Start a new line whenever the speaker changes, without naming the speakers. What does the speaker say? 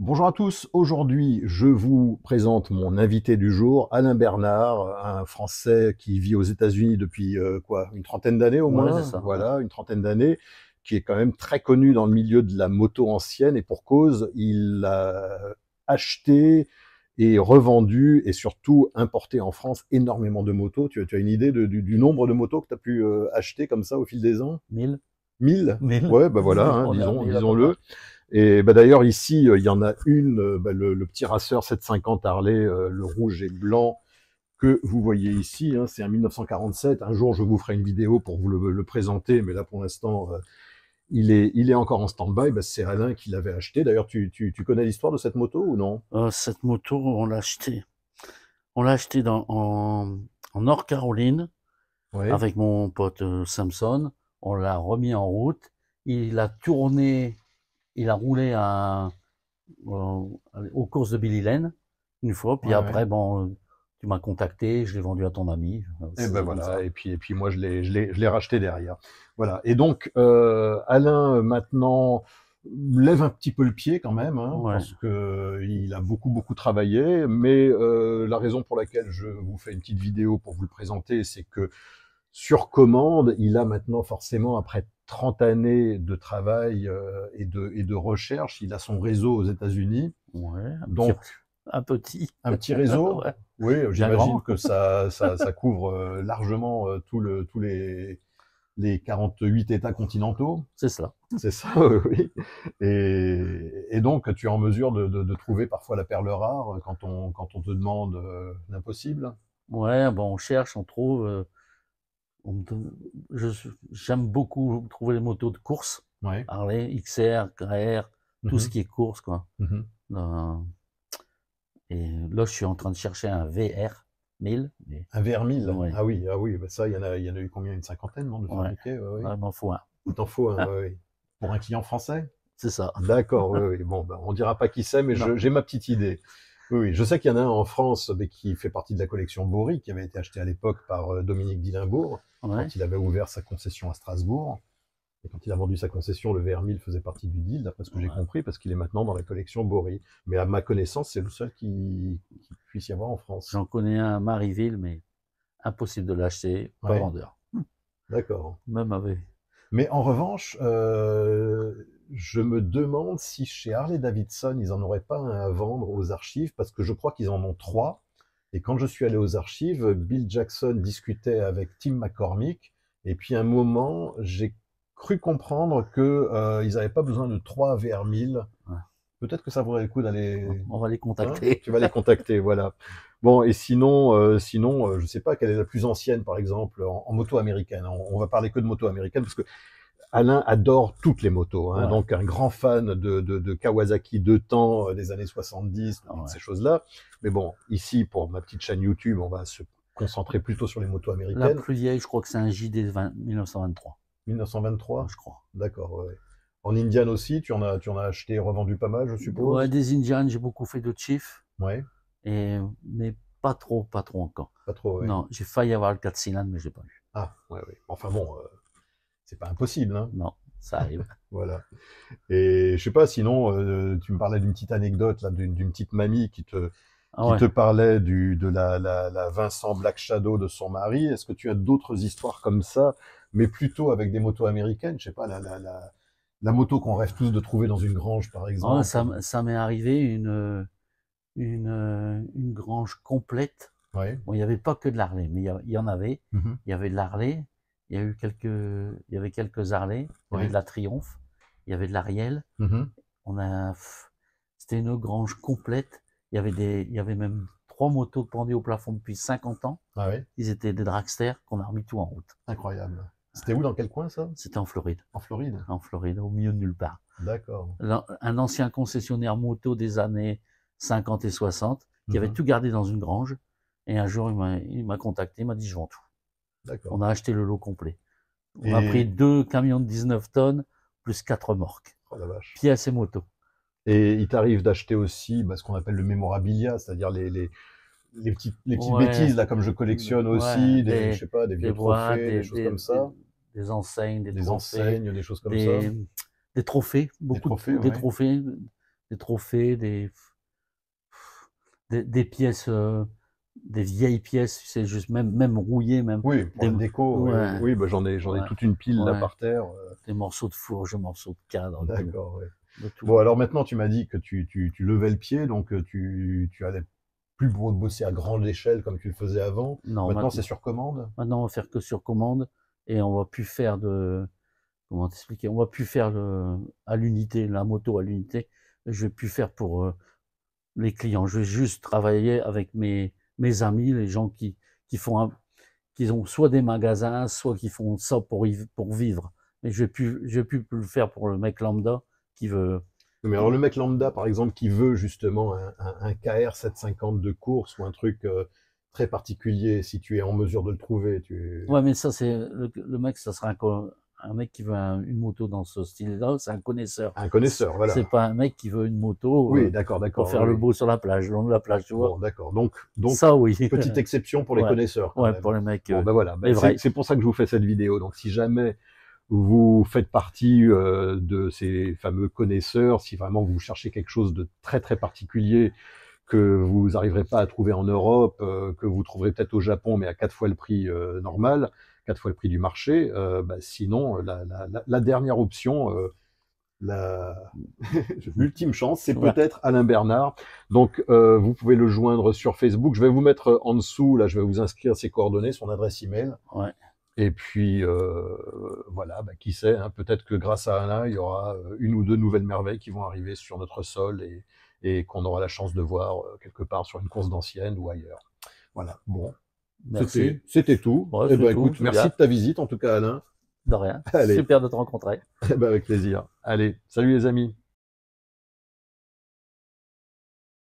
Bonjour à tous, aujourd'hui je vous présente mon invité du jour, Alain Bernard, un Français qui vit aux États-Unis depuis une trentaine d'années au
Ouais, c'est
moins,
ça, ouais.
voilà, une trentaine d'années, qui est quand même très connu dans le milieu de la moto ancienne et pour cause, il a acheté et revendu et surtout importé en France énormément de motos. Tu as une idée du nombre de motos que tu as pu acheter comme ça au fil des ans?
1000,
1000?
1000.
Ouais, bah voilà, hein,
On est à 1000 à peu près.
disons-le. Et bah, d'ailleurs ici, il y en a une, le petit Racer 750 Harley, le rouge et blanc que vous voyez ici, hein, c'est un 1947. Un jour, je vous ferai une vidéo pour vous le présenter, mais là pour l'instant, il est encore en stand-by. Bah, c'est Alain qui l'avait acheté. D'ailleurs, tu connais l'histoire de cette moto ou non?
Cette moto, on l'a acheté en Nord Caroline
Oui,
avec mon pote Samson. On l'a remis en route. Il a tourné, il a roulé aux courses de Billy Lane une fois. Puis
ouais, ouais.
après, bon, tu m'as contacté, je l'ai vendu à ton ami.
Et ben
C'est comme
voilà.
ça.
Et puis moi, je l'ai racheté derrière. Voilà. Et donc, Alain, maintenant, lève un petit peu le pied quand même, hein,
Ouais.
parce que il a beaucoup travaillé. Mais la raison pour laquelle je vous fais une petite vidéo pour vous le présenter, c'est que sur commande, il a maintenant forcément, après 30 années de travail et de recherche, il a son réseau aux États-Unis.
Ouais,
Donc,
un petit.
un petit réseau.
Ouais,
Oui,
bien
j'imagine
grand.
que ça couvre largement tous les 48 États continentaux.
C'est ça.
C'est ça, oui. Et donc, tu es en mesure de trouver parfois la perle rare quand on te demande l'impossible.
Ouais, bon, on cherche, on trouve. On me donne- J'aime beaucoup trouver les motos de course.
Ouais.
Harley, XR, KR, tout ce
Mhm,
qui est course, quoi.
mhm.
Euh, Et là, je suis en train de chercher un VR 1000. Mais,
Un VR 1000.
ouais,
Ah oui, bah ça, il y en a eu combien? Une cinquantaine, non, de
ouais,
fabriqués, oui, oui.
ouais, il m'en faut un.
Il t'en faut un, oui, oui. Pour un client français?
C'est ça.
D'accord, oui, oui. Bon, ben, on dira pas qui c'est, mais
Non.
j'ai ma petite idée. Oui, oui. Je sais qu'il y en a un en France, mais qui fait partie de la collection Bory, qui avait été acheté à l'époque par Dominique Dillenbourg,
Ouais.
quand il avait ouvert sa concession à Strasbourg. Et quand il a vendu sa concession, le VR1000 faisait partie du deal, d'après ce que j'ai
Ouais.
compris, parce qu'il est maintenant dans la collection Bory. Mais à ma connaissance, c'est le seul qui puisse y avoir en France.
J'en connais un à Marieville, mais impossible de l'acheter, pas
Ouais,
vendeur.
d'accord.
Même avec.
Mais en revanche, je me demande si chez Harley-Davidson, ils en auraient pas un à vendre aux archives, parce que je crois qu'ils en ont trois. Et quand je suis allé aux archives, Bill Jackson discutait avec Tim McCormick, et puis à un moment, j'ai cru comprendre que ils n'avaient pas besoin de trois VR1000.
Ouais.
Peut-être que ça vaudrait le coup d'aller,
On va les
hein,
contacter.
tu vas les contacter, voilà. Bon, et sinon, je sais pas quelle est la plus ancienne, par exemple, en moto américaine. On va parler que de moto américaine, parce que Alain adore toutes les motos, hein,
Ouais.
donc un grand fan de Kawasaki de temps des années 70, toutes
Ouais.
ces choses-là. Mais bon, ici, pour ma petite chaîne YouTube, on va se concentrer plutôt sur les motos
La
américaines.
plus vieille, je crois que c'est un JD 1923.
1923,
Je crois.
d'accord, ouais. En Indian aussi, tu en as acheté et revendu pas mal, je
Ouais,
suppose.
des Indians, j'ai beaucoup fait de Chief.
Ouais,
Mais pas trop encore.
pas trop, ouais.
Non, j'ai failli avoir le 4 cylindres, mais j'ai pas eu.
Ah, ouais, ouais. Enfin bon, c'est pas impossible, hein.
Non, ça arrive.
Voilà. Et je sais pas, sinon, tu me parlais d'une petite anecdote là, d'une petite mamie qui te
Ah
qui
ouais.
te parlait de la Vincent Black Shadow de son mari. Est-ce que tu as d'autres histoires comme ça, mais plutôt avec des motos américaines? Je sais pas, la moto qu'on rêve tous de trouver dans une grange, par
Ah ouais,
exemple.
ça m'est arrivé une grange complète.
Ouais.
Bon, il n'y avait pas que de l'Harley, mais il y en avait.
Mhm.
Il y avait de l'Harley, il y avait quelques Harley, il y avait de
Ouais.
la Triomphe, il y avait de l'Ariel.
Mhm.
On a, C'était une grange complète. Il y avait même 3 motos pendues au plafond depuis 50 ans.
Ah ouais,
Ils étaient des dragsters qu'on a remis tout en route.
incroyable. C'était où, dans quel coin ça?
C'était en Floride.
En Floride.
En Floride, au milieu de nulle part.
D'accord.
Un ancien concessionnaire moto des années 50 et 60 qui avait
Mhm.
tout gardé dans une grange. Et un jour, il m'a contacté, il m'a dit je vends tout. On
D'accord.
a acheté le lot complet. On a pris
Et
2 camions de 19 tonnes plus 4 remorques,
oh la vache.
pièces et motos.
Et il t'arrive d'acheter aussi ce qu'on appelle le mémorabilia, c'est-à-dire les petites
Ouais,
bêtises, là, comme je collectionne
ouais,
aussi, je sais pas, des
des
vieux
boîtes,
trophées, des choses comme ça,
des enseignes, des
des
trophées,
enseignes, des choses comme ça,
des, des trophées,
des
beaucoup
trophées,
des
ouais.
trophées, des trophées, des pièces, des vieilles pièces, c'est juste même rouillées, même
Oui, pour
des,
la déco, oui, oui,
ouais,
oui, bah, j'en ai
ouais,
toute une pile là
ouais,
par terre.
des morceaux de fourche, des morceaux de cadre,
D'accord, ouais.
de tout.
Bon, alors maintenant, tu m'as dit que tu levais le pied, donc tu allais plus bosser à grande échelle comme tu le faisais avant.
Non,
Maintenant, c'est sur commande.
maintenant, on va faire que sur commande et on va plus faire comment t'expliquer, on va plus faire à l'unité, la moto à l'unité. Je vais plus faire pour les clients. Je vais juste travailler avec mes amis, les gens qui font qui ont soit des magasins, soit qui font ça pour vivre. Mais je vais plus le faire pour le mec lambda qui veut.
Mais alors, le mec lambda, par exemple, qui veut justement un KR 750 de course ou un truc très particulier, si tu es en mesure de le trouver,
Ouais, mais ça, c'est le mec, ça sera un mec qui veut une moto dans ce style-là, c'est un connaisseur.
un connaisseur,
C'est
voilà.
pas un mec qui veut une moto
Oui, d'accord,
pour
d'accord,
faire
oui,
le
oui.
beau sur la plage, le long de la plage, tu vois.
Bon, d'accord. Donc,
Ça, oui.
petite exception pour les
Ouais,
connaisseurs quand
ouais,
même.
pour les mecs,
Bon, ben voilà,
les
ben,
vrais.
c'est pour ça que je vous fais cette vidéo. Donc, si jamais vous faites partie de ces fameux connaisseurs, si vraiment vous cherchez quelque chose de très très particulier que vous n'arriverez pas à trouver en Europe, que vous trouverez peut-être au Japon, mais à 4 fois le prix normal, 4 fois le prix du marché, bah, sinon, la dernière option, la l'ultime chance, c'est
Ouais,
peut-être Alain Bernard. Donc, vous pouvez le joindre sur Facebook. Je vais vous mettre en dessous, là, je vais vous inscrire ses coordonnées, son adresse email.
ouais.
Et puis, voilà, bah, qui sait, hein, peut-être que grâce à Alain, il y aura une ou deux nouvelles merveilles qui vont arriver sur notre sol et qu'on aura la chance de voir quelque part sur une course d'ancienne ou ailleurs. Voilà, bon,
Merci.
c'était tout.
Ouais,
Eh
c'est
ben,
tout,
écoute,
c'est
merci
bien.
de ta visite, en tout cas, Alain.
De rien.
Allez,
Super de te rencontrer.
eh ben, avec plaisir. Allez, salut les amis.